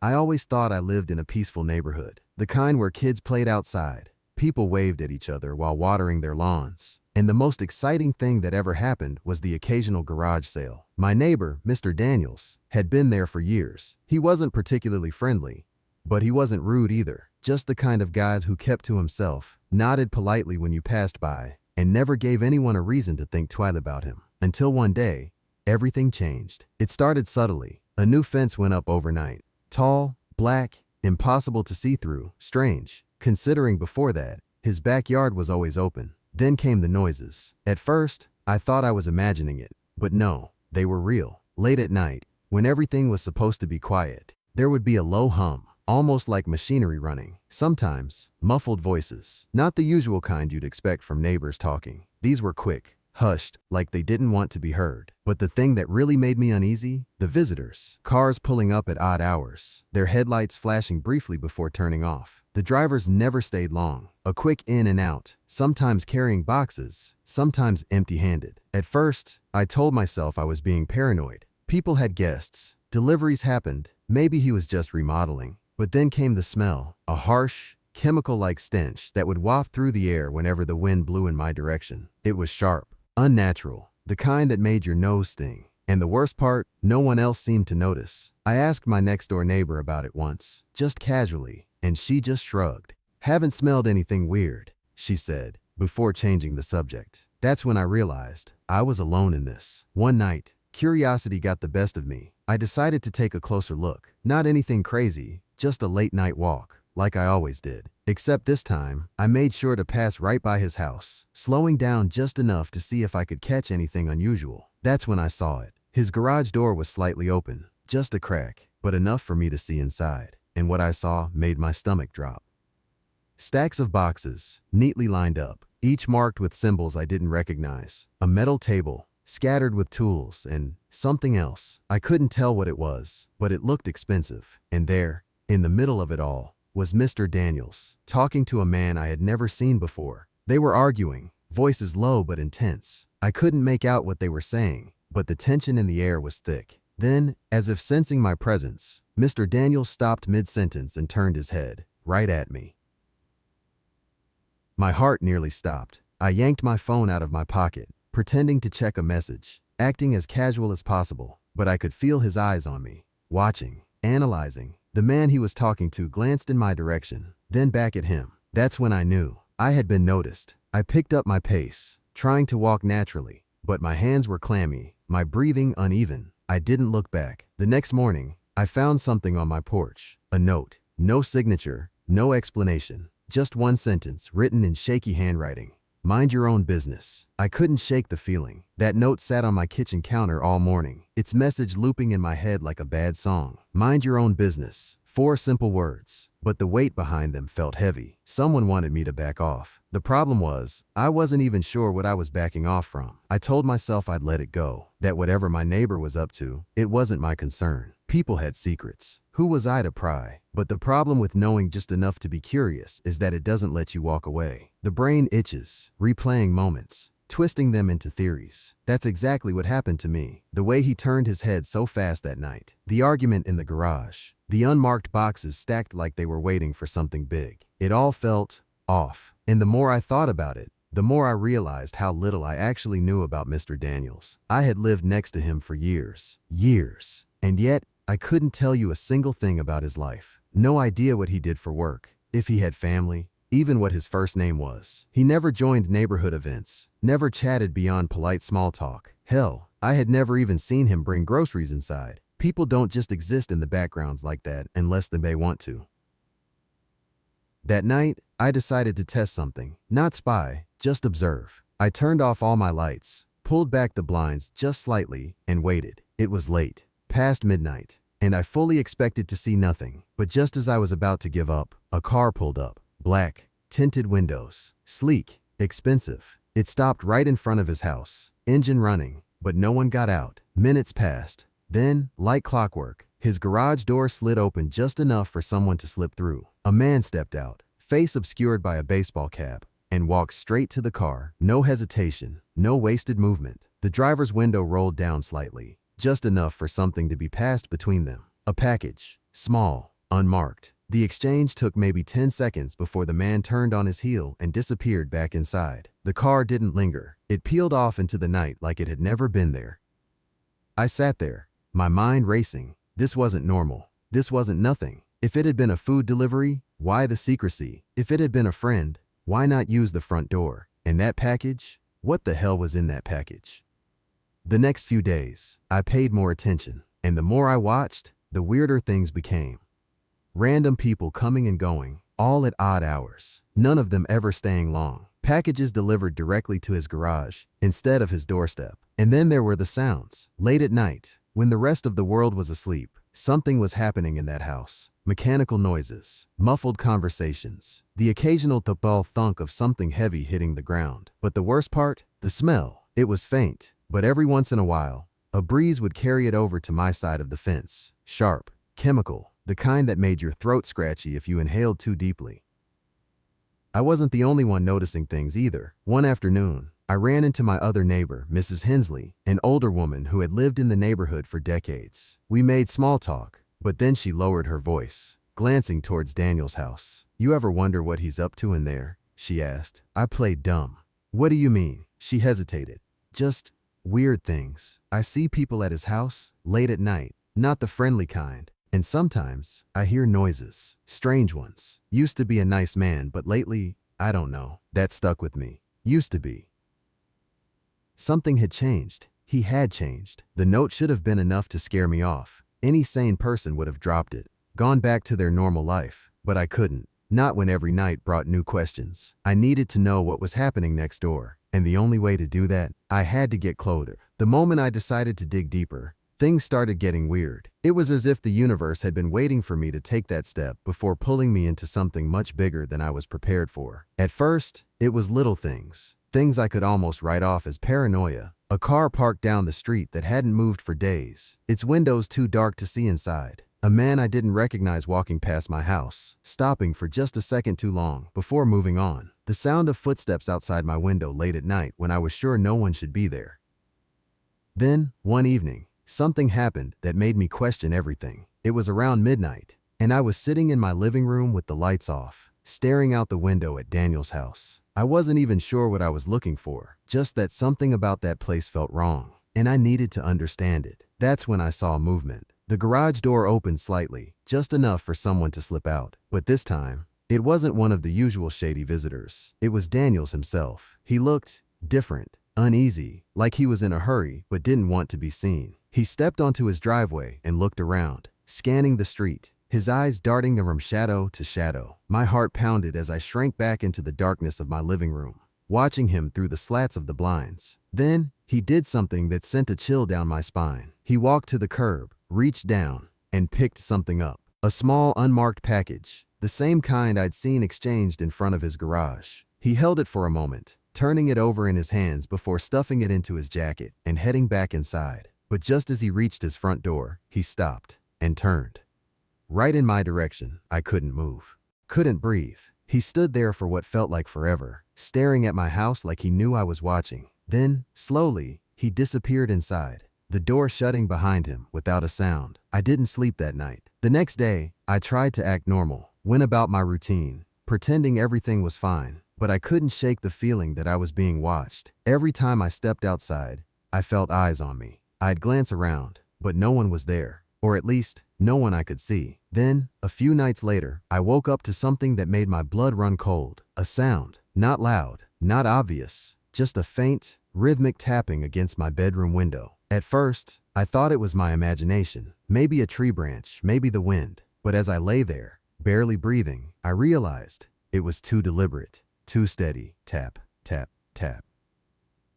I always thought I lived in a peaceful neighborhood, the kind where kids played outside, people waved at each other while watering their lawns, and the most exciting thing that ever happened was the occasional garage sale. My neighbor, Mr. Daniels, had been there for years. He wasn't particularly friendly, but he wasn't rude either. Just the kind of guy who kept to himself, nodded politely when you passed by, and never gave anyone a reason to think twice about him. Until one day, everything changed. It started subtly. A new fence went up overnight. Tall, black, impossible to see through. Strange, considering before that, his backyard was always open. Then came the noises. At first, I thought I was imagining it, but no, they were real. Late at night, when everything was supposed to be quiet, there would be a low hum, almost like machinery running. Sometimes, muffled voices, not the usual kind you'd expect from neighbors talking. These were quick, hushed, like they didn't want to be heard. But the thing that really made me uneasy? The visitors. Cars pulling up at odd hours, their headlights flashing briefly before turning off. The drivers never stayed long. A quick in and out, sometimes carrying boxes, sometimes empty-handed. At first, I told myself I was being paranoid. People had guests, deliveries happened, maybe he was just remodeling. But then came the smell, a harsh, chemical-like stench that would waft through the air whenever the wind blew in my direction. It was sharp, unnatural, the kind that made your nose sting. And the worst part, no one else seemed to notice. I asked my next-door neighbor about it once, just casually, and she just shrugged. "Haven't smelled anything weird," she said, before changing the subject. That's when I realized I was alone in this. One night, curiosity got the best of me. I decided to take a closer look. Not anything crazy, just a late-night walk, like I always did. Except this time, I made sure to pass right by his house, slowing down just enough to see if I could catch anything unusual. That's when I saw it. His garage door was slightly open, just a crack, but enough for me to see inside. And what I saw made my stomach drop. Stacks of boxes, neatly lined up, each marked with symbols I didn't recognize. A metal table, scattered with tools, and something else. I couldn't tell what it was, but it looked expensive. And there, in the middle of it all, was Mr. Daniels, talking to a man I had never seen before. They were arguing, voices low but intense. I couldn't make out what they were saying, but the tension in the air was thick. Then, as if sensing my presence, Mr. Daniels stopped mid-sentence and turned his head, right at me. My heart nearly stopped. I yanked my phone out of my pocket, pretending to check a message, acting as casual as possible, but I could feel his eyes on me, watching, analyzing. The man he was talking to glanced in my direction, then back at him. That's when I knew I had been noticed. I picked up my pace, trying to walk naturally, but my hands were clammy, my breathing uneven. I didn't look back. The next morning, I found something on my porch. A note. No signature, no explanation. Just one sentence written in shaky handwriting. "Mind your own business." I couldn't shake the feeling. That note sat on my kitchen counter all morning, its message looping in my head like a bad song. Mind your own business. 4 simple words, but the weight behind them felt heavy. Someone wanted me to back off. The problem was, I wasn't even sure what I was backing off from. I told myself I'd let it go, that whatever my neighbor was up to, it wasn't my concern. People had secrets. Who was I to pry? But the problem with knowing just enough to be curious is that it doesn't let you walk away. The brain itches, replaying moments, twisting them into theories. That's exactly what happened to me. The way he turned his head so fast that night, the argument in the garage, the unmarked boxes stacked like they were waiting for something big. It all felt off. And the more I thought about it, the more I realized how little I actually knew about Mr. Daniels. I had lived next to him for years, and yet I couldn't tell you a single thing about his life. No idea what he did for work, if he had family, even what his first name was. He never joined neighborhood events, never chatted beyond polite small talk. Hell, I had never even seen him bring groceries inside. People don't just exist in the backgrounds like that unless they may want to. That night, I decided to test something. Not spy, just observe. I turned off all my lights, pulled back the blinds just slightly, and waited. It was late, past midnight, and I fully expected to see nothing. But just as I was about to give up, a car pulled up. Black, tinted windows, sleek, expensive. It stopped right in front of his house, engine running, but no one got out. Minutes passed. Then, like clockwork, his garage door slid open just enough for someone to slip through. A man stepped out, face obscured by a baseball cap, and walked straight to the car. No hesitation, no wasted movement. The driver's window rolled down slightly, just enough for something to be passed between them. A package, small, unmarked. The exchange took maybe 10 seconds before the man turned on his heel and disappeared back inside. The car didn't linger. It peeled off into the night like it had never been there. I sat there, my mind racing. This wasn't normal. This wasn't nothing. If it had been a food delivery, why the secrecy? If it had been a friend, why not use the front door? And that package? What the hell was in that package? The next few days, I paid more attention, and the more I watched, the weirder things became. Random people coming and going, all at odd hours, none of them ever staying long. Packages delivered directly to his garage instead of his doorstep. And then there were the sounds. Late at night, when the rest of the world was asleep, something was happening in that house. Mechanical noises, muffled conversations, the occasional tupal thunk of something heavy hitting the ground. But the worst part? The smell. It was faint, but every once in a while, a breeze would carry it over to my side of the fence. Sharp, chemical, the kind that made your throat scratchy if you inhaled too deeply. I wasn't the only one noticing things either. One afternoon, I ran into my other neighbor, Mrs. Hensley, an older woman who had lived in the neighborhood for decades. We made small talk, but then she lowered her voice, glancing towards Daniel's house. "You ever wonder what he's up to in there?" she asked. I played dumb. "What do you mean?" She hesitated. "Just weird things. I see people at his house late at night, not the friendly kind. And sometimes I hear noises, strange ones. Used to be a nice man, but lately, I don't know. That stuck with me. Used to be." Something had changed. He had changed. The note should have been enough to scare me off. Any sane person would have dropped it, gone back to their normal life. But I couldn't. Not when every night brought new questions. I needed to know what was happening next door. And the only way to do that, I had to get closer. The moment I decided to dig deeper, things started getting weird. It was as if the universe had been waiting for me to take that step before pulling me into something much bigger than I was prepared for. At first, it was little things. Things I could almost write off as paranoia. A car parked down the street that hadn't moved for days, its windows too dark to see inside. A man I didn't recognize walking past my house, stopping for just a second too long before moving on. The sound of footsteps outside my window late at night when I was sure no one should be there. Then, one evening, something happened that made me question everything. It was around midnight, and I was sitting in my living room with the lights off, staring out the window at Daniel's house. I wasn't even sure what I was looking for, just that something about that place felt wrong, and I needed to understand it. That's when I saw movement. The garage door opened slightly, just enough for someone to slip out. But this time, it wasn't one of the usual shady visitors. It was Daniel's himself. He looked different, uneasy, like he was in a hurry but didn't want to be seen. He stepped onto his driveway and looked around, scanning the street, his eyes darting from shadow to shadow. My heart pounded as I shrank back into the darkness of my living room, watching him through the slats of the blinds. Then, he did something that sent a chill down my spine. He walked to the curb, reached down, and picked something up. A small, unmarked package, the same kind I'd seen exchanged in front of his garage. He held it for a moment, turning it over in his hands before stuffing it into his jacket and heading back inside. But just as he reached his front door, he stopped and turned. Right in my direction. I couldn't move. Couldn't breathe. He stood there for what felt like forever, staring at my house like he knew I was watching. Then, slowly, he disappeared inside, the door shutting behind him without a sound. I didn't sleep that night. The next day, I tried to act normal, went about my routine, pretending everything was fine, but I couldn't shake the feeling that I was being watched. Every time I stepped outside, I felt eyes on me. I'd glance around, but no one was there, or at least, no one I could see. Then, a few nights later, I woke up to something that made my blood run cold. A sound, not loud, not obvious, just a faint, rhythmic tapping against my bedroom window. At first, I thought it was my imagination, maybe a tree branch, maybe the wind. But as I lay there, barely breathing, I realized it was too deliberate, too steady. Tap, tap, tap.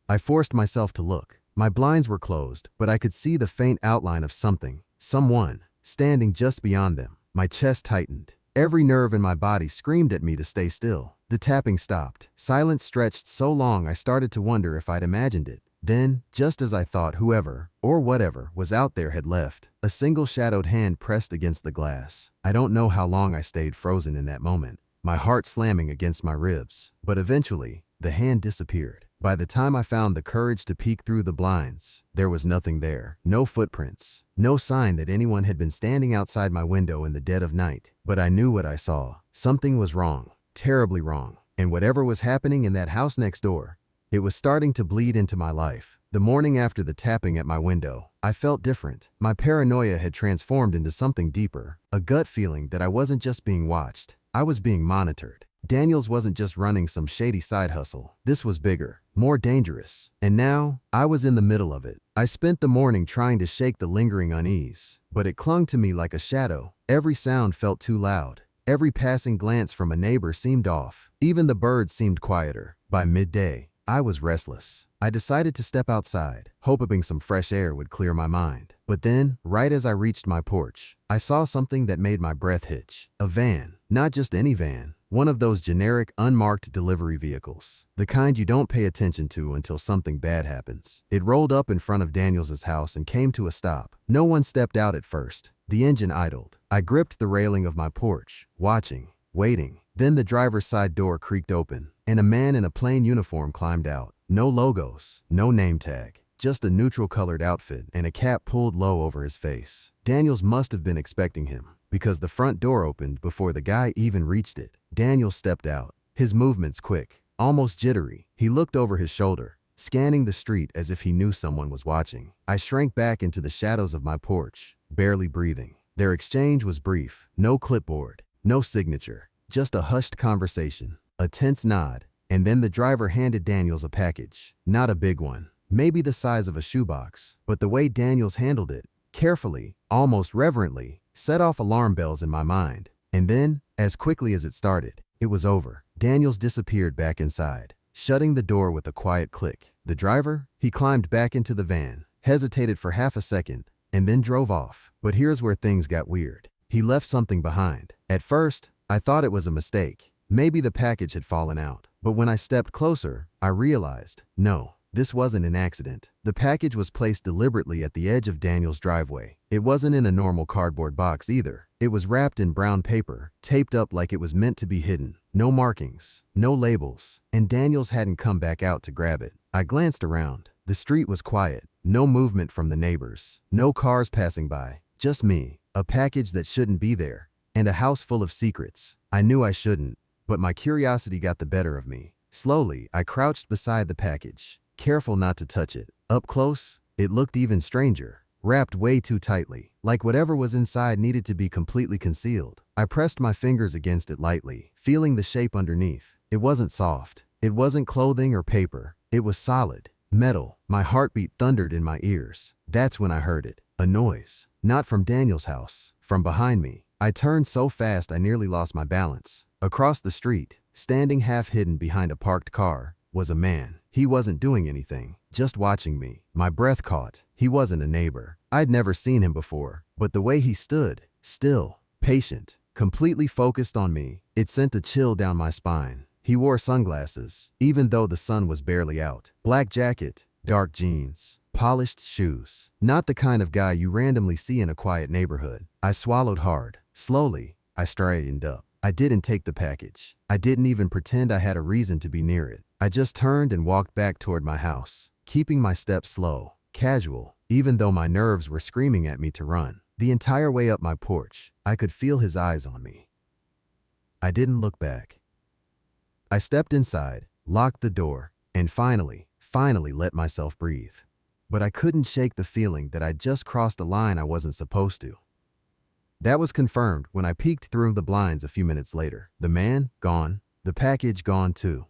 I forced myself to look. My blinds were closed, but I could see the faint outline of something, someone, standing just beyond them. My chest tightened. Every nerve in my body screamed at me to stay still. The tapping stopped. Silence stretched so long I started to wonder if I'd imagined it. Then, just as I thought whoever, or whatever, was out there had left, a single shadowed hand pressed against the glass. I don't know how long I stayed frozen in that moment, my heart slamming against my ribs. But eventually, the hand disappeared. By the time I found the courage to peek through the blinds, there was nothing there. No footprints. No sign that anyone had been standing outside my window in the dead of night. But I knew what I saw. Something was wrong. Terribly wrong. And whatever was happening in that house next door, it was starting to bleed into my life. The morning after the tapping at my window, I felt different. My paranoia had transformed into something deeper. A gut feeling that I wasn't just being watched. I was being monitored. Daniels wasn't just running some shady side hustle. This was bigger, more dangerous. And now, I was in the middle of it. I spent the morning trying to shake the lingering unease, but it clung to me like a shadow. Every sound felt too loud. Every passing glance from a neighbor seemed off. Even the birds seemed quieter. By midday, I was restless. I decided to step outside, hoping some fresh air would clear my mind. But then, right as I reached my porch, I saw something that made my breath hitch. A van. Not just any van. One of those generic, unmarked delivery vehicles. The kind you don't pay attention to until something bad happens. It rolled up in front of Daniels' house and came to a stop. No one stepped out at first. The engine idled. I gripped the railing of my porch, watching, waiting. Then the driver's side door creaked open, and a man in a plain uniform climbed out. No logos, no name tag, just a neutral-colored outfit and a cap pulled low over his face. Daniels must have been expecting him, because the front door opened before the guy even reached it. Daniel stepped out, his movements quick, almost jittery. He looked over his shoulder, scanning the street as if he knew someone was watching. I shrank back into the shadows of my porch, barely breathing. Their exchange was brief. No clipboard, no signature, just a hushed conversation, a tense nod, and then the driver handed Daniels a package. Not a big one, maybe the size of a shoebox, but the way Daniels handled it, carefully, almost reverently, set off alarm bells in my mind. And then, as quickly as it started, it was over. Daniels disappeared back inside, shutting the door with a quiet click. The driver? He climbed back into the van, hesitated for half a second, and then drove off. But here's where things got weird. He left something behind. At first, I thought it was a mistake. Maybe the package had fallen out. But when I stepped closer, I realized, no, this wasn't an accident. The package was placed deliberately at the edge of Daniel's driveway. It wasn't in a normal cardboard box either. It was wrapped in brown paper, taped up like it was meant to be hidden. No markings, no labels, and Daniels hadn't come back out to grab it. I glanced around. The street was quiet. No movement from the neighbors. No cars passing by. Just me. A package that shouldn't be there. And a house full of secrets. I knew I shouldn't, but my curiosity got the better of me. Slowly, I crouched beside the package, careful not to touch it. Up close, it looked even stranger, wrapped way too tightly, like whatever was inside needed to be completely concealed. I pressed my fingers against it lightly, feeling the shape underneath. It wasn't soft. It wasn't clothing or paper. It was solid, metal. My heartbeat thundered in my ears. That's when I heard it. A noise. Not from Daniel's house, from behind me. I turned so fast I nearly lost my balance. Across the street, standing half hidden behind a parked car, was a man. He wasn't doing anything, just watching me. My breath caught. He wasn't a neighbor. I'd never seen him before, but the way he stood, still, patient, completely focused on me, it sent a chill down my spine. He wore sunglasses, even though the sun was barely out. Black jacket, dark jeans, polished shoes. Not the kind of guy you randomly see in a quiet neighborhood. I swallowed hard. Slowly, I straightened up. I didn't take the package. I didn't even pretend I had a reason to be near it. I just turned and walked back toward my house, keeping my steps slow, casual, even though my nerves were screaming at me to run. The entire way up my porch, I could feel his eyes on me. I didn't look back. I stepped inside, locked the door, and finally let myself breathe. But I couldn't shake the feeling that I'd just crossed a line I wasn't supposed to. That was confirmed when I peeked through the blinds a few minutes later. The man, gone. The package, gone too.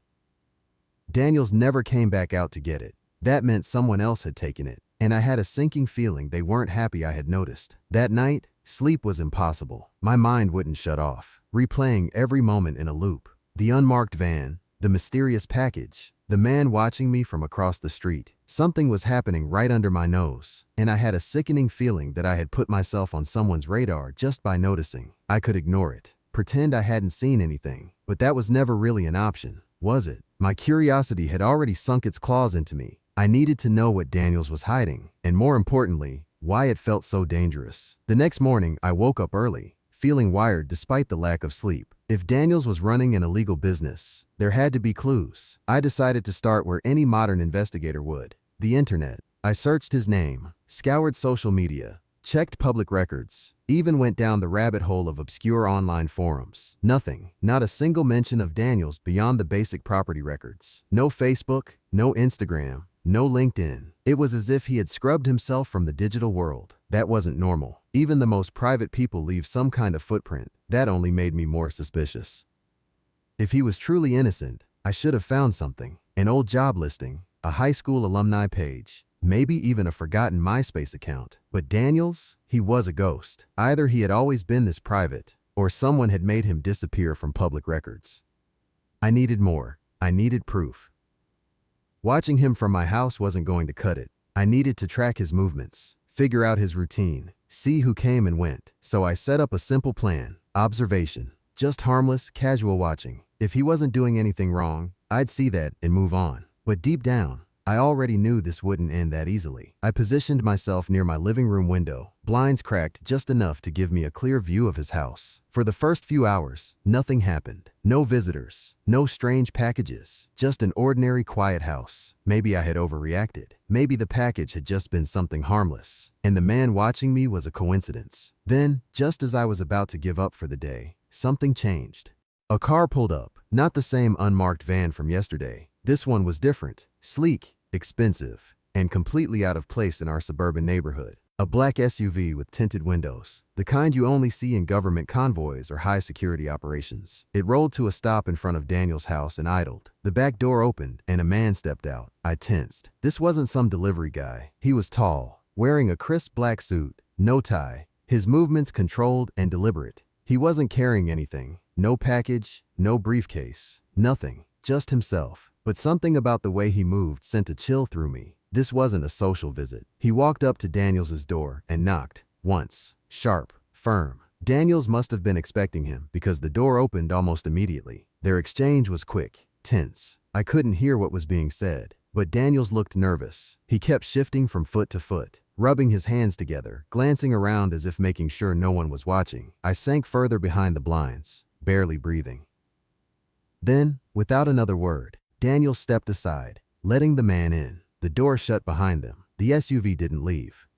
Daniels never came back out to get it. That meant someone else had taken it, and I had a sinking feeling they weren't happy I had noticed. That night, sleep was impossible. My mind wouldn't shut off, replaying every moment in a loop. The unmarked van, the mysterious package, the man watching me from across the street. Something was happening right under my nose, and I had a sickening feeling that I had put myself on someone's radar just by noticing. I could ignore it, pretend I hadn't seen anything, but that was never really an option, was it? My curiosity had already sunk its claws into me. I needed to know what Daniels was hiding, and more importantly, why it felt so dangerous. The next morning, I woke up early, feeling wired despite the lack of sleep. If Daniels was running an illegal business, there had to be clues. I decided to start where any modern investigator would: the internet. I searched his name, scoured social media, checked public records, even went down the rabbit hole of obscure online forums. Nothing, not a single mention of Daniels beyond the basic property records. No Facebook, no Instagram, no LinkedIn. It was as if he had scrubbed himself from the digital world. That wasn't normal. Even the most private people leave some kind of footprint. That only made me more suspicious. If he was truly innocent, I should have found something: an old job listing, a high school alumni page, maybe even a forgotten MySpace account. But Daniels, he was a ghost. Either he had always been this private, or someone had made him disappear from public records. I needed more. I needed proof. Watching him from my house wasn't going to cut it. I needed to track his movements, figure out his routine, see who came and went. So I set up a simple plan: observation. Just harmless, casual watching. If he wasn't doing anything wrong, I'd see that and move on. But deep down, I already knew this wouldn't end that easily. I positioned myself near my living room window, blinds cracked just enough to give me a clear view of his house. For the first few hours, nothing happened. No visitors, no strange packages, just an ordinary quiet house. Maybe I had overreacted. Maybe the package had just been something harmless, and the man watching me was a coincidence. Then, just as I was about to give up for the day, something changed. A car pulled up, not the same unmarked van from yesterday. This one was different, sleek, expensive, and completely out of place in our suburban neighborhood. A black SUV with tinted windows, the kind you only see in government convoys or high-security operations. It rolled to a stop in front of Daniel's house and idled. The back door opened, and a man stepped out. I tensed. This wasn't some delivery guy. He was tall, wearing a crisp black suit, no tie, his movements controlled and deliberate. He wasn't carrying anything. No package, no briefcase, nothing. Just himself. But something about the way he moved sent a chill through me. This wasn't a social visit. He walked up to Daniels' door and knocked. Once. Sharp. Firm. Daniels must have been expecting him, because the door opened almost immediately. Their exchange was quick, tense. I couldn't hear what was being said, but Daniels looked nervous. He kept shifting from foot to foot, rubbing his hands together, glancing around as if making sure no one was watching. I sank further behind the blinds, barely breathing. Then, without another word, Daniel stepped aside, letting the man in. The door shut behind them. The SUV didn't leave.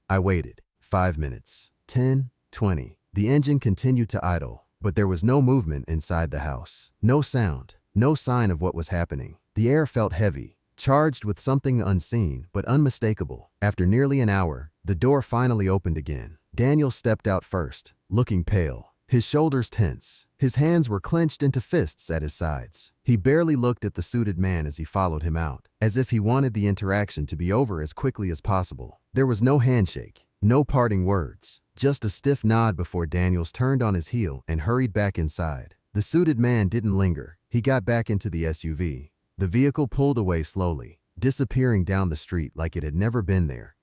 I waited. 5 minutes. 10, 20. The engine continued to idle, but there was no movement inside the house. No sound. No sign of what was happening. The air felt heavy, charged with something unseen but unmistakable. After nearly an hour, the door finally opened again. Daniel stepped out first, looking pale. His shoulders tense. His hands were clenched into fists at his sides. He barely looked at the suited man as he followed him out, as if he wanted the interaction to be over as quickly as possible. There was no handshake, no parting words, just a stiff nod before Daniels turned on his heel and hurried back inside. The suited man didn't linger. He got back into the SUV. The vehicle pulled away slowly, disappearing down the street like it had never been there.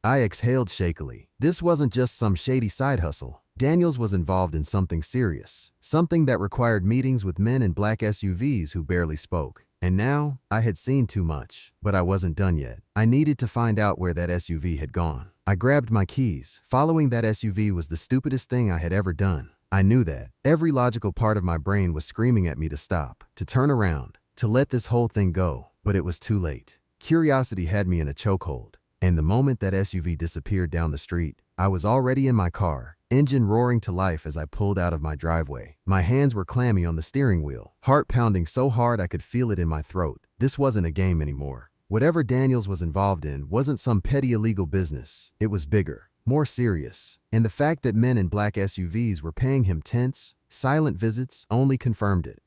I exhaled shakily. This wasn't just some shady side hustle. Daniels was involved in something serious, something that required meetings with men in black SUVs who barely spoke. And now, I had seen too much, but I wasn't done yet. I needed to find out where that SUV had gone. I grabbed my keys. Following that SUV was the stupidest thing I had ever done. I knew that. Every logical part of my brain was screaming at me to stop, to turn around, to let this whole thing go, but it was too late. Curiosity had me in a chokehold, and the moment that SUV disappeared down the street, I was already in my car, engine roaring to life as I pulled out of my driveway. My hands were clammy on the steering wheel, heart pounding so hard I could feel it in my throat. This wasn't a game anymore. Whatever Daniels was involved in wasn't some petty illegal business. It was bigger, more serious, and the fact that men in black SUVs were paying him tense, silent visits only confirmed it.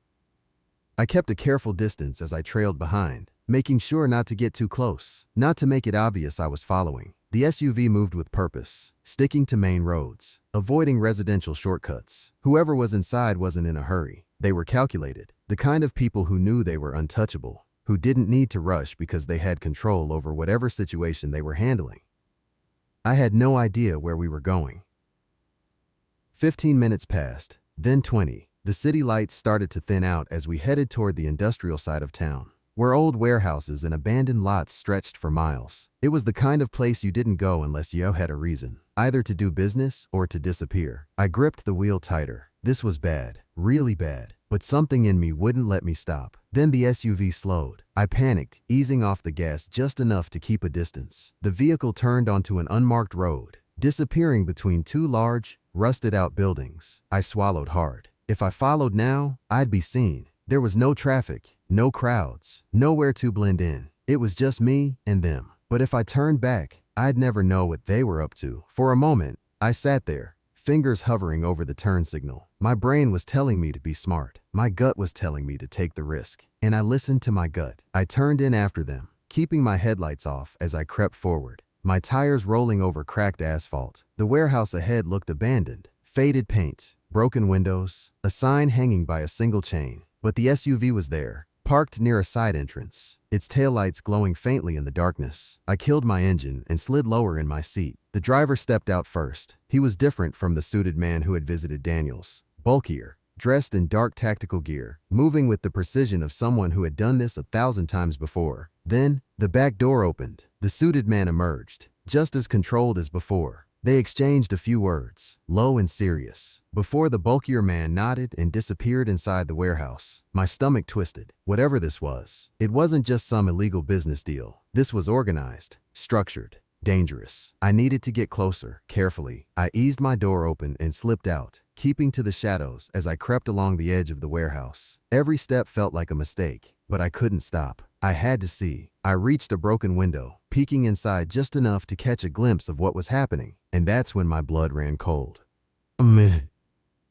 I kept a careful distance as I trailed behind, making sure not to get too close, not to make it obvious I was following. The SUV moved with purpose, sticking to main roads, avoiding residential shortcuts. Whoever was inside wasn't in a hurry. They were calculated, the kind of people who knew they were untouchable, who didn't need to rush because they had control over whatever situation they were handling. I had no idea where we were going. 15 minutes passed, then 20. The city lights started to thin out as we headed toward the industrial side of town, where old warehouses and abandoned lots stretched for miles. It was the kind of place you didn't go unless you had a reason, either to do business or to disappear. I gripped the wheel tighter, This was bad, really bad, but something in me wouldn't let me stop. Then the SUV slowed. I panicked, easing off the gas just enough to keep a distance. The vehicle turned onto an unmarked road, disappearing between two large, rusted-out buildings. I swallowed hard. If I followed now, I'd be seen. There was no traffic, no crowds, nowhere to blend in. It was just me and them. But if I turned back, I'd never know what they were up to. For a moment, I sat there, fingers hovering over the turn signal. My brain was telling me to be smart. My gut was telling me to take the risk. And I listened to my gut. I turned in after them, keeping my headlights off as I crept forward, my tires rolling over cracked asphalt. The warehouse ahead looked abandoned. Faded paint, broken windows, a sign hanging by a single chain. But the SUV was there, parked near a side entrance, its taillights glowing faintly in the darkness. I killed my engine and slid lower in my seat. The driver stepped out first. He was different from the suited man who had visited Daniels. Bulkier, dressed in dark tactical gear, moving with the precision of someone who had done this 1,000 times before. Then, the back door opened. The suited man emerged, just as controlled as before. They exchanged a few words, low and serious, before the bulkier man nodded and disappeared inside the warehouse. My stomach twisted. Whatever this was, it wasn't just some illegal business deal. This was organized, structured, dangerous. I needed to get closer. Carefully, I eased my door open and slipped out, keeping to the shadows as I crept along the edge of the warehouse. Every step felt like a mistake, but I couldn't stop. I had to see. I reached a broken window, peeking inside just enough to catch a glimpse of what was happening, and that's when my blood ran cold.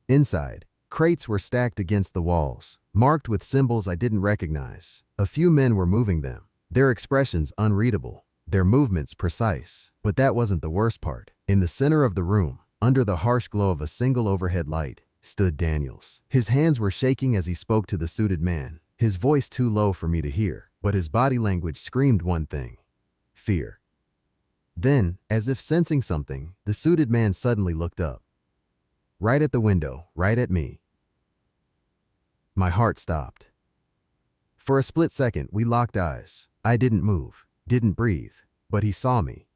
Inside, crates were stacked against the walls, marked with symbols I didn't recognize. A few men were moving them, their expressions unreadable, their movements precise. But that wasn't the worst part. In the center of the room, under the harsh glow of a single overhead light, stood Daniels. His hands were shaking as he spoke to the suited man, his voice too low for me to hear, but his body language screamed one thing: fear. Then, as if sensing something, the suited man suddenly looked up. Right at the window, right at me. My heart stopped. For a split second, we locked eyes. I didn't move, didn't breathe, but he saw me.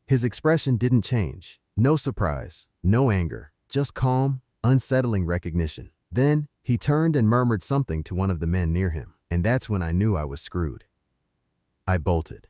His expression didn't change. No surprise, no anger, just calm, unsettling recognition. Then, he turned and murmured something to one of the men near him, and that's when I knew I was screwed. I bolted.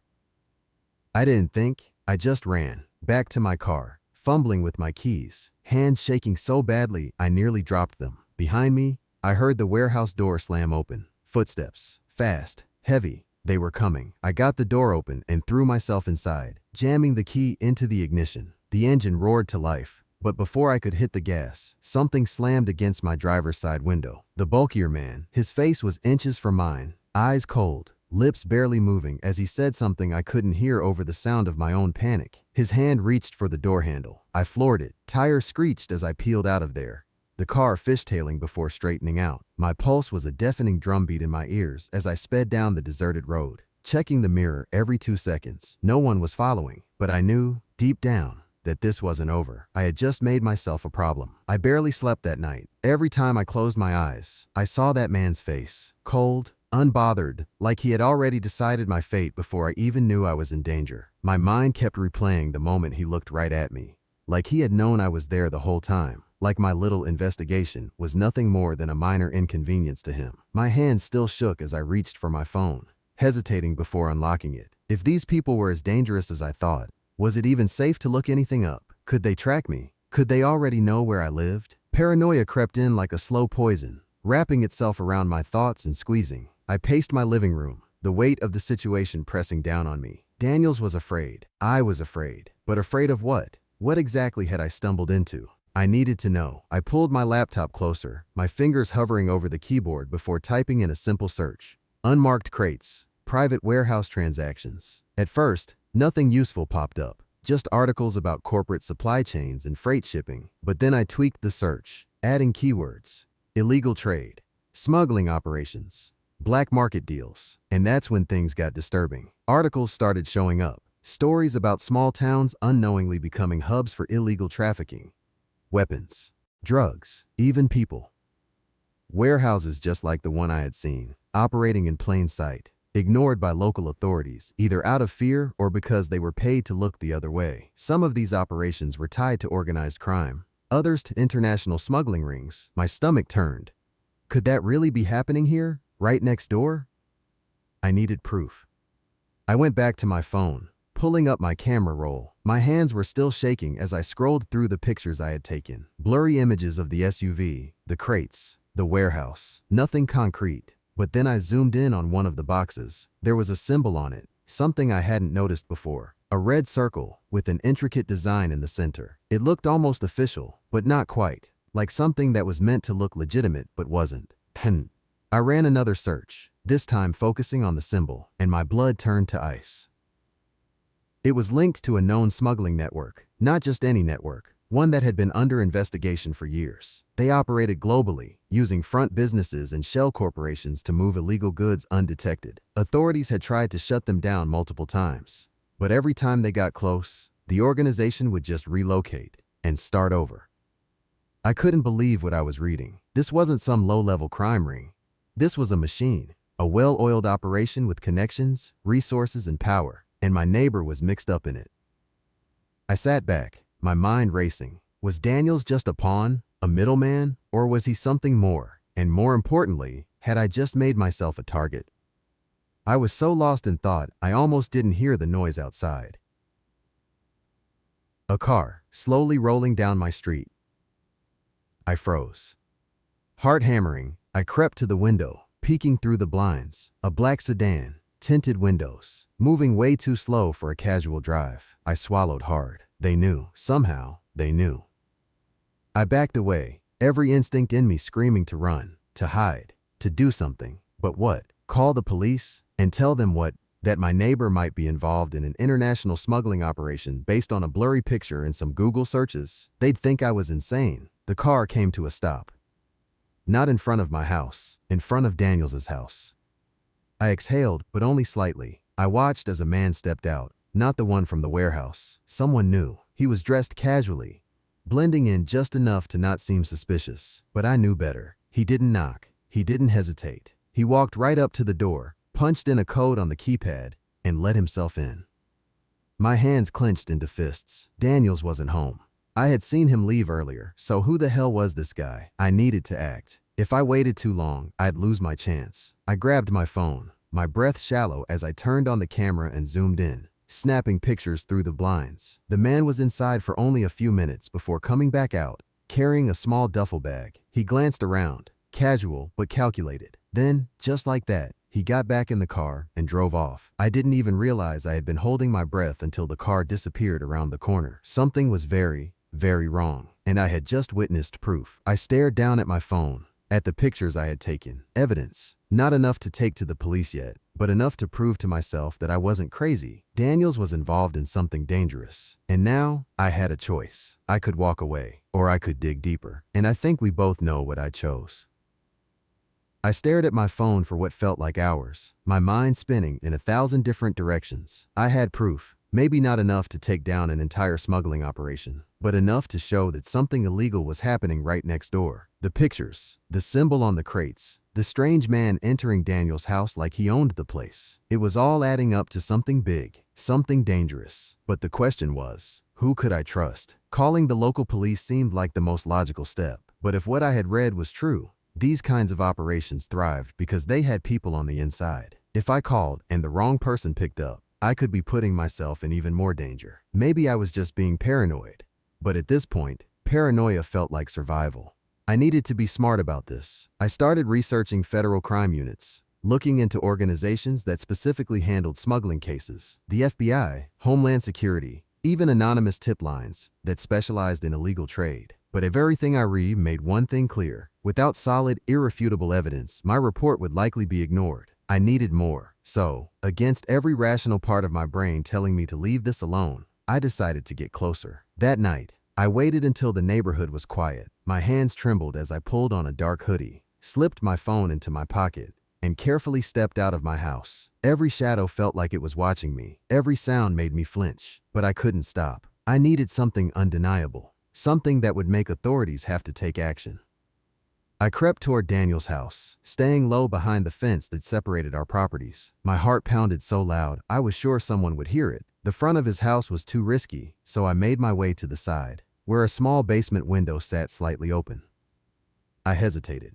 I didn't think, I just ran, back to my car, fumbling with my keys, hands shaking so badly I nearly dropped them. Behind me, I heard the warehouse door slam open. Footsteps, fast, heavy, they were coming. I got the door open and threw myself inside, jamming the key into the ignition. The engine roared to life, but before I could hit the gas, something slammed against my driver's side window. The bulkier man, his face was inches from mine, eyes cold, lips barely moving as he said something I couldn't hear over the sound of my own panic. His hand reached for the door handle. I floored it. Tires screeched as I peeled out of there, the car fishtailing before straightening out. My pulse was a deafening drumbeat in my ears as I sped down the deserted road, checking the mirror every 2 seconds. No one was following, but I knew, deep down, that this wasn't over. I had just made myself a problem. I barely slept that night. Every time I closed my eyes, I saw that man's face, cold, unbothered, like he had already decided my fate before I even knew I was in danger. My mind kept replaying the moment he looked right at me, like he had known I was there the whole time, like my little investigation was nothing more than a minor inconvenience to him. My hand still shook as I reached for my phone, hesitating before unlocking it. If these people were as dangerous as I thought, was it even safe to look anything up? Could they track me? Could they already know where I lived? Paranoia crept in like a slow poison, wrapping itself around my thoughts and squeezing. I paced my living room, the weight of the situation pressing down on me. Daniels was afraid. I was afraid. But afraid of what? What exactly had I stumbled into? I needed to know. I pulled my laptop closer, my fingers hovering over the keyboard before typing in a simple search. Unmarked crates, private warehouse transactions. At first, nothing useful popped up, just articles about corporate supply chains and freight shipping. But then I tweaked the search, adding keywords: illegal trade, smuggling operations, black market deals. And that's when things got disturbing. Articles started showing up, stories about small towns unknowingly becoming hubs for illegal trafficking, weapons, drugs, even people. Warehouses just like the one I had seen, operating in plain sight, ignored by local authorities, either out of fear or because they were paid to look the other way. Some of these operations were tied to organized crime, others to international smuggling rings. My stomach turned. Could that really be happening here, right next door? I needed proof. I went back to my phone, pulling up my camera roll. My hands were still shaking as I scrolled through the pictures I had taken. Blurry images of the SUV, the crates, the warehouse. Nothing concrete. But then I zoomed in on one of the boxes. There was a symbol on it, something I hadn't noticed before. A red circle with an intricate design in the center. It looked almost official, but not quite. Like something that was meant to look legitimate but wasn't. I ran another search, this time focusing on the symbol, and my blood turned to ice. It was linked to a known smuggling network, not just any network, one that had been under investigation for years. They operated globally, using front businesses and shell corporations to move illegal goods undetected. Authorities had tried to shut them down multiple times, but every time they got close, the organization would just relocate and start over. I couldn't believe what I was reading. This wasn't some low-level crime ring. This was a machine, a well-oiled operation with connections, resources, and power, and my neighbor was mixed up in it. I sat back, my mind racing. Was Daniels just a pawn, a middleman, or was he something more? And more importantly, had I just made myself a target? I was so lost in thought, I almost didn't hear the noise outside. A car, slowly rolling down my street. I froze. Heart hammering, I crept to the window, peeking through the blinds. A black sedan, tinted windows, moving way too slow for a casual drive. I swallowed hard. They knew. Somehow, they knew. I backed away, every instinct in me screaming to run, to hide, to do something. But what? Call the police? And tell them what? That my neighbor might be involved in an international smuggling operation based on a blurry picture and some Google searches? They'd think I was insane. The car came to a stop. Not in front of my house, in front of Daniels's house. I exhaled, but only slightly. I watched as a man stepped out, not the one from the warehouse. Someone new. He was dressed casually, blending in just enough to not seem suspicious. But I knew better. He didn't knock. He didn't hesitate. He walked right up to the door, punched in a code on the keypad, and let himself in. My hands clenched into fists. Daniels wasn't home. I had seen him leave earlier, so who the hell was this guy? I needed to act. If I waited too long, I'd lose my chance. I grabbed my phone, my breath shallow as I turned on the camera and zoomed in, snapping pictures through the blinds. The man was inside for only a few minutes before coming back out, carrying a small duffel bag. He glanced around, casual but calculated. Then, just like that, he got back in the car and drove off. I didn't even realize I had been holding my breath until the car disappeared around the corner. Something was very, very wrong, and I had just witnessed proof. I stared down at my phone, at the pictures I had taken. Evidence. Not enough to take to the police yet, but enough to prove to myself that I wasn't crazy. Daniels was involved in something dangerous. And now, I had a choice. I could walk away, or I could dig deeper. And I think we both know what I chose. I stared at my phone for what felt like hours, my mind spinning in 1,000 different directions. I had proof, maybe not enough to take down an entire smuggling operation, but enough to show that something illegal was happening right next door. The pictures, the symbol on the crates, the strange man entering Daniel's house like he owned the place. It was all adding up to something big, something dangerous. But the question was, who could I trust? Calling the local police seemed like the most logical step. But if what I had read was true, these kinds of operations thrived because they had people on the inside. If I called and the wrong person picked up, I could be putting myself in even more danger. Maybe I was just being paranoid. But at this point, paranoia felt like survival. I needed to be smart about this. I started researching federal crime units, looking into organizations that specifically handled smuggling cases, the FBI, Homeland Security, even anonymous tip lines that specialized in illegal trade. But if everything I read made one thing clear, without solid, irrefutable evidence, my report would likely be ignored. I needed more. So, against every rational part of my brain telling me to leave this alone, I decided to get closer. That night, I waited until the neighborhood was quiet. My hands trembled as I pulled on a dark hoodie, slipped my phone into my pocket, and carefully stepped out of my house. Every shadow felt like it was watching me. Every sound made me flinch, but I couldn't stop. I needed something undeniable, something that would make authorities have to take action. I crept toward Daniel's house, staying low behind the fence that separated our properties. My heart pounded so loud, I was sure someone would hear it. The front of his house was too risky, so I made my way to the side. where a small basement window sat slightly open. I hesitated.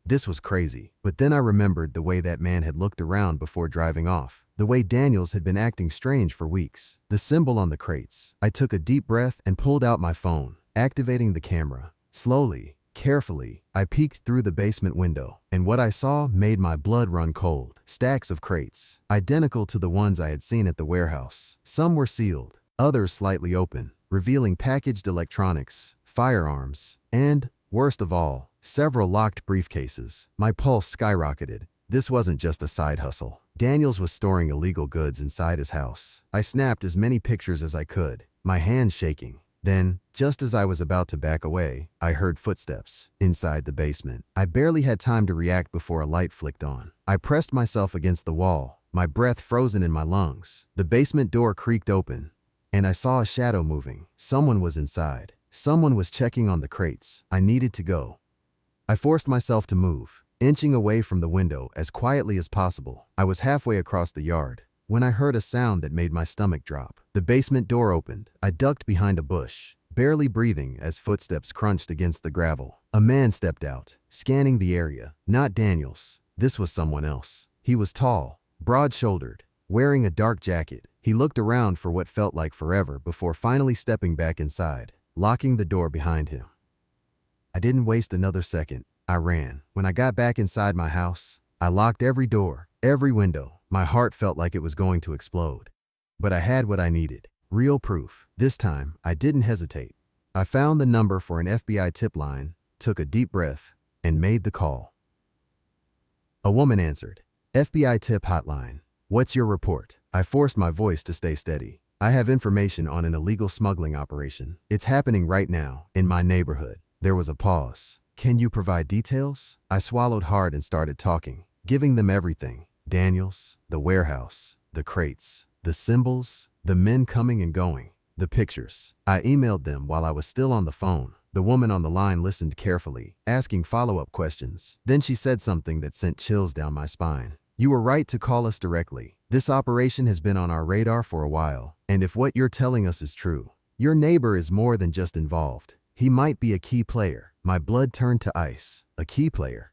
This was crazy, but then I remembered the way that man had looked around before driving off, the way Daniels had been acting strange for weeks, the symbol on the crates. I took a deep breath and pulled out my phone, activating the camera. Slowly, carefully, I peeked through the basement window, and what I saw made my blood run cold. Stacks of crates, identical to the ones I had seen at the warehouse. Some were sealed, others slightly open, revealing packaged electronics, firearms, and, worst of all, several locked briefcases. My pulse skyrocketed. This wasn't just a side hustle. Daniels was storing illegal goods inside his house. I snapped as many pictures as I could, my hands shaking. Then, just as I was about to back away, I heard footsteps inside the basement. I barely had time to react before a light flicked on. I pressed myself against the wall, my breath frozen in my lungs. The basement door creaked open, and I saw a shadow moving. Someone was inside. Someone was checking on the crates. I needed to go. I forced myself to move, inching away from the window as quietly as possible. I was halfway across the yard when I heard a sound that made my stomach drop. The basement door opened. I ducked behind a bush, barely breathing as footsteps crunched against the gravel. A man stepped out, scanning the area. Not Daniels. This was someone else. He was tall, broad-shouldered, wearing a dark jacket. He looked around for what felt like forever before finally stepping back inside, locking the door behind him. I didn't waste another second. I ran. When I got back inside my house, I locked every door, every window. My heart felt like it was going to explode. But I had what I needed. Real proof. This time, I didn't hesitate. I found the number for an FBI tip line, took a deep breath, and made the call. A woman answered. FBI tip hotline. What's your report? I forced my voice to stay steady. I have information on an illegal smuggling operation. It's happening right now, in my neighborhood. There was a pause. Can you provide details? I swallowed hard and started talking, giving them everything. Daniels, the warehouse, the crates, the symbols, the men coming and going, the pictures. I emailed them while I was still on the phone. The woman on the line listened carefully, asking follow-up questions. Then she said something that sent chills down my spine. You were right to call us directly. This operation has been on our radar for a while, and if what you're telling us is true, your neighbor is more than just involved. He might be a key player. My blood turned to ice. A key player.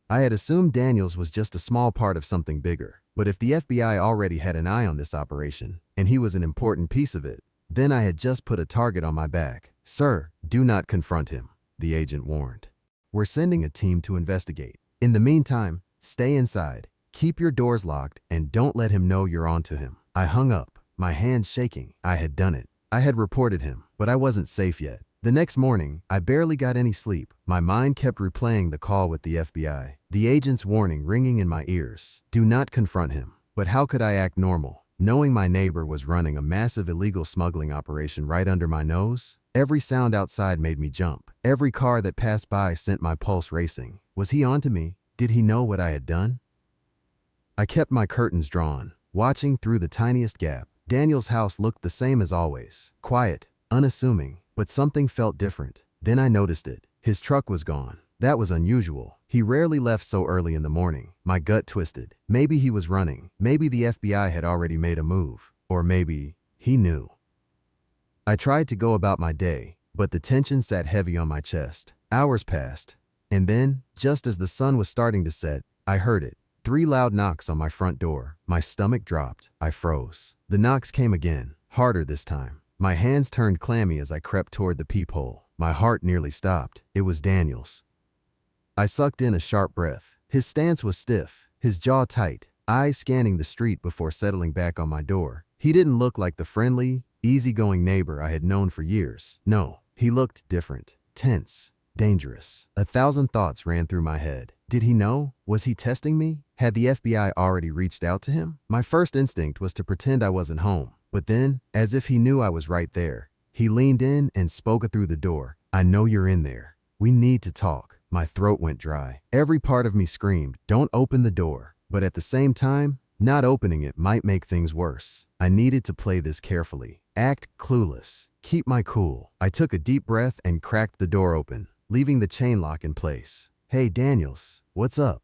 I had assumed Daniels was just a small part of something bigger, but if the FBI already had an eye on this operation, and he was an important piece of it, then I had just put a target on my back. Sir, do not confront him, the agent warned. We're sending a team to investigate. In the meantime, stay inside, keep your doors locked, and don't let him know you're on to him. I hung up, my hands shaking. I had done it. I had reported him, but I wasn't safe yet. The next morning, I barely got any sleep. My mind kept replaying the call with the FBI, the agent's warning ringing in my ears. Do not confront him. But how could I act normal, knowing my neighbor was running a massive illegal smuggling operation right under my nose? Every sound outside made me jump. Every car that passed by sent my pulse racing. Was he onto me? Did he know what I had done? I kept my curtains drawn, watching through the tiniest gap. Daniel's house looked the same as always, quiet, unassuming. But something felt different. Then I noticed it. His truck was gone. That was unusual. He rarely left so early in the morning. My gut twisted. Maybe he was running. Maybe the FBI had already made a move. Or maybe he knew. I tried to go about my day, but the tension sat heavy on my chest. Hours passed. And then, just as the sun was starting to set, I heard it. 3 loud knocks on my front door. My stomach dropped. I froze. The knocks came again, harder this time. My hands turned clammy as I crept toward the peephole. My heart nearly stopped. It was Daniels. I sucked in a sharp breath. His stance was stiff, his jaw tight, eyes scanning the street before settling back on my door. He didn't look like the friendly, easygoing neighbor I had known for years. No, he looked different, tense, dangerous. 1,000 thoughts ran through my head. Did he know? Was he testing me? Had the FBI already reached out to him? My first instinct was to pretend I wasn't home. But then, as if he knew I was right there, he leaned in and spoke through the door. I know you're in there. We need to talk. My throat went dry. Every part of me screamed, don't open the door. But at the same time, not opening it might make things worse. I needed to play this carefully. Act clueless. Keep my cool. I took a deep breath and cracked the door open, leaving the chain lock in place. Hey, Daniels, what's up?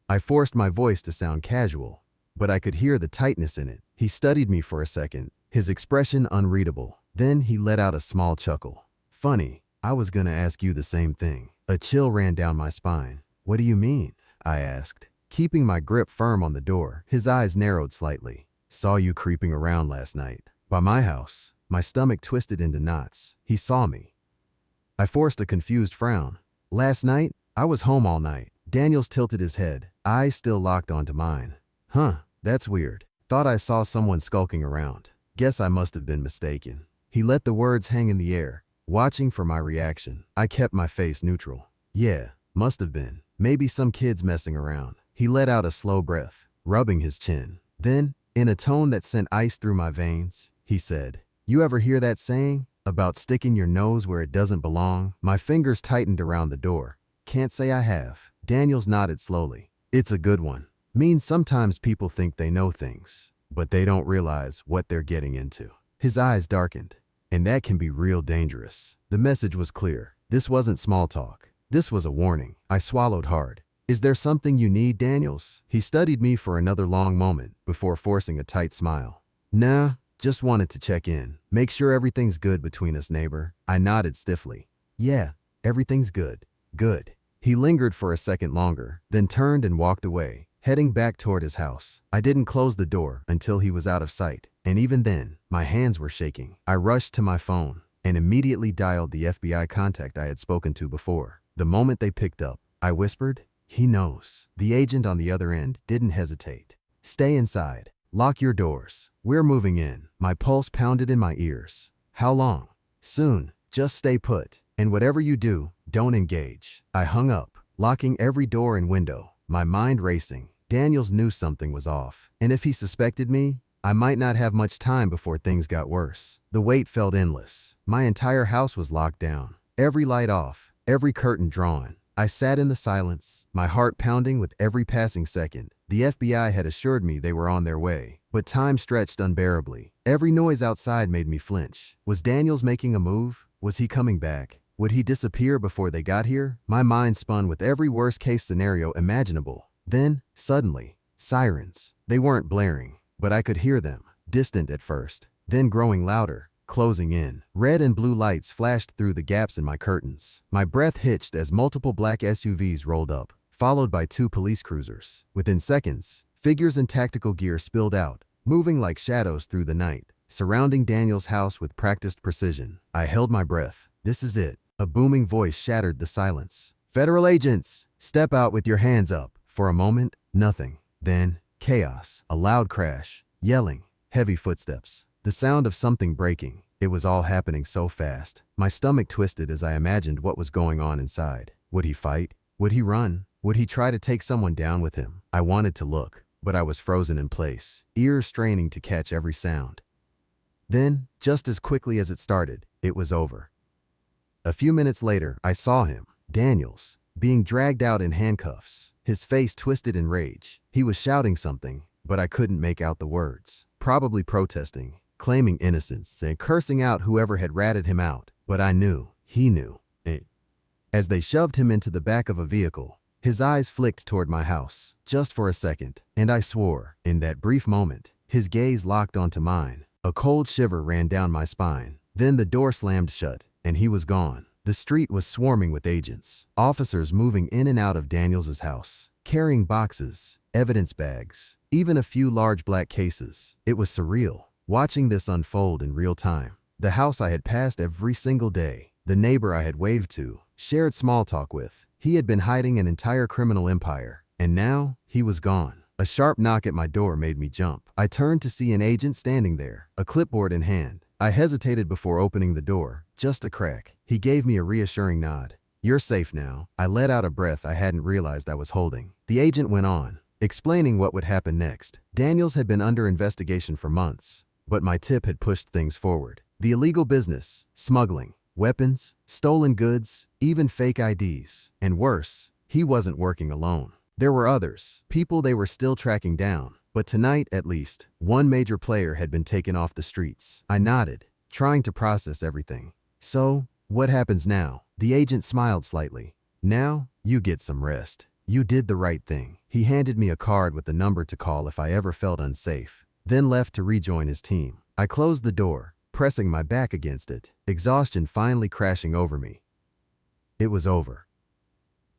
I forced my voice to sound casual, but I could hear the tightness in it. He studied me for a second, his expression unreadable. Then he let out a small chuckle. Funny, I was gonna ask you the same thing. A chill ran down my spine. What do you mean? I asked, keeping my grip firm on the door. His eyes narrowed slightly. Saw you creeping around last night. By my house. My stomach twisted into knots. He saw me. I forced a confused frown. Last night, I was home all night. Daniels tilted his head, eyes still locked onto mine. Huh, that's weird. Thought I saw someone skulking around. Guess I must have been mistaken. He let the words hang in the air, watching for my reaction. I kept my face neutral. Yeah, must have been. Maybe some kids messing around. He let out a slow breath, rubbing his chin. Then, in a tone that sent ice through my veins, he said, "You ever hear that saying about sticking your nose where it doesn't belong?" My fingers tightened around the door. Can't say I have. Daniels nodded slowly. It's a good one. Means sometimes people think they know things, but they don't realize what they're getting into. His eyes darkened, and that can be real dangerous. The message was clear. This wasn't small talk. This was a warning. I swallowed hard. Is there something you need, Daniels? He studied me for another long moment before forcing a tight smile. Nah, just wanted to check in. Make sure everything's good between us, neighbor. I nodded stiffly. Yeah, everything's good. Good. He lingered for a second longer, then turned and walked away, heading back toward his house. I didn't close the door until he was out of sight, and even then, my hands were shaking. I rushed to my phone and immediately dialed the FBI contact I had spoken to before. The moment they picked up, I whispered, "He knows." The agent on the other end didn't hesitate. "Stay inside. Lock your doors. We're moving in." My pulse pounded in my ears. How long? Soon. Just stay put. And whatever you do, don't engage. I hung up, locking every door and window, my mind racing. Daniels knew something was off, and if he suspected me, I might not have much time before things got worse. The wait felt endless. My entire house was locked down, every light off, every curtain drawn. I sat in the silence, my heart pounding with every passing second. The FBI had assured me they were on their way, but time stretched unbearably. Every noise outside made me flinch. Was Daniels making a move? Was he coming back? Would he disappear before they got here? My mind spun with every worst-case scenario imaginable. Then, suddenly, sirens. They weren't blaring, but I could hear them, distant at first, then growing louder, closing in. Red and blue lights flashed through the gaps in my curtains. My breath hitched as multiple black SUVs rolled up, followed by 2 police cruisers. Within seconds, figures in tactical gear spilled out, moving like shadows through the night, surrounding Daniel's house with practiced precision. I held my breath. This is it. A booming voice shattered the silence. "Federal agents, step out with your hands up." For a moment, nothing. Then, chaos. A loud crash, yelling, heavy footsteps. The sound of something breaking. It was all happening so fast. My stomach twisted as I imagined what was going on inside. Would he fight? Would he run? Would he try to take someone down with him? I wanted to look, but I was frozen in place, ears straining to catch every sound. Then, just as quickly as it started, it was over. A few minutes later, I saw him, Daniels, being dragged out in handcuffs, his face twisted in rage. He was shouting something, but I couldn't make out the words. Probably protesting, claiming innocence, and cursing out whoever had ratted him out. But I knew, he knew. As they shoved him into the back of a vehicle, his eyes flicked toward my house, just for a second, and I swore, in that brief moment, his gaze locked onto mine. A cold shiver ran down my spine. Then the door slammed shut, and he was gone. The street was swarming with agents, officers moving in and out of Daniels' house, carrying boxes, evidence bags, even a few large black cases. It was surreal, watching this unfold in real time. The house I had passed every single day, the neighbor I had waved to, shared small talk with. He had been hiding an entire criminal empire, and now he was gone. A sharp knock at my door made me jump. I turned to see an agent standing there, a clipboard in hand. I hesitated before opening the door, just a crack. He gave me a reassuring nod. "You're safe now." I let out a breath I hadn't realized I was holding. The agent went on, explaining what would happen next. Daniels had been under investigation for months, but my tip had pushed things forward. The illegal business, smuggling, weapons, stolen goods, even fake IDs. And worse, he wasn't working alone. There were others, people they were still tracking down. But tonight, at least, one major player had been taken off the streets. I nodded, trying to process everything. "So, what happens now?" The agent smiled slightly. "Now, you get some rest. You did the right thing." He handed me a card with the number to call if I ever felt unsafe, then left to rejoin his team. I closed the door, pressing my back against it, exhaustion finally crashing over me. It was over.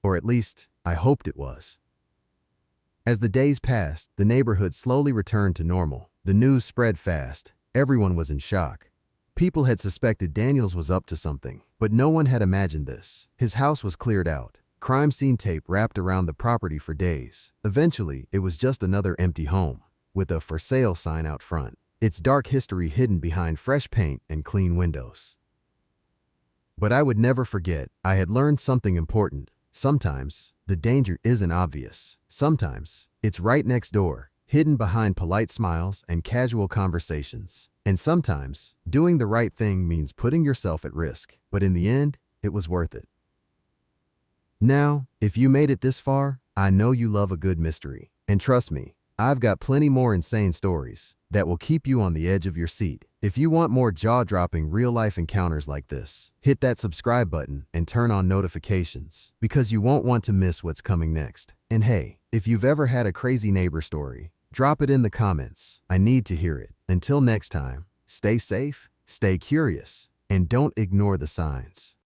Or at least, I hoped it was. As the days passed, the neighborhood slowly returned to normal. The news spread fast. Everyone was in shock. People had suspected Daniels was up to something, but no one had imagined this. His house was cleared out. Crime scene tape wrapped around the property for days. Eventually, it was just another empty home, with a for sale sign out front, its dark history hidden behind fresh paint and clean windows. But I would never forget, I had learned something important. Sometimes, the danger isn't obvious. Sometimes, it's right next door, hidden behind polite smiles and casual conversations. And sometimes, doing the right thing means putting yourself at risk. But in the end, it was worth it. Now, if you made it this far, I know you love a good mystery. And trust me, I've got plenty more insane stories that will keep you on the edge of your seat. If you want more jaw-dropping real-life encounters like this, hit that subscribe button and turn on notifications because you won't want to miss what's coming next. And hey, if you've ever had a crazy neighbor story, drop it in the comments. I need to hear it. Until next time, stay safe, stay curious, and don't ignore the signs.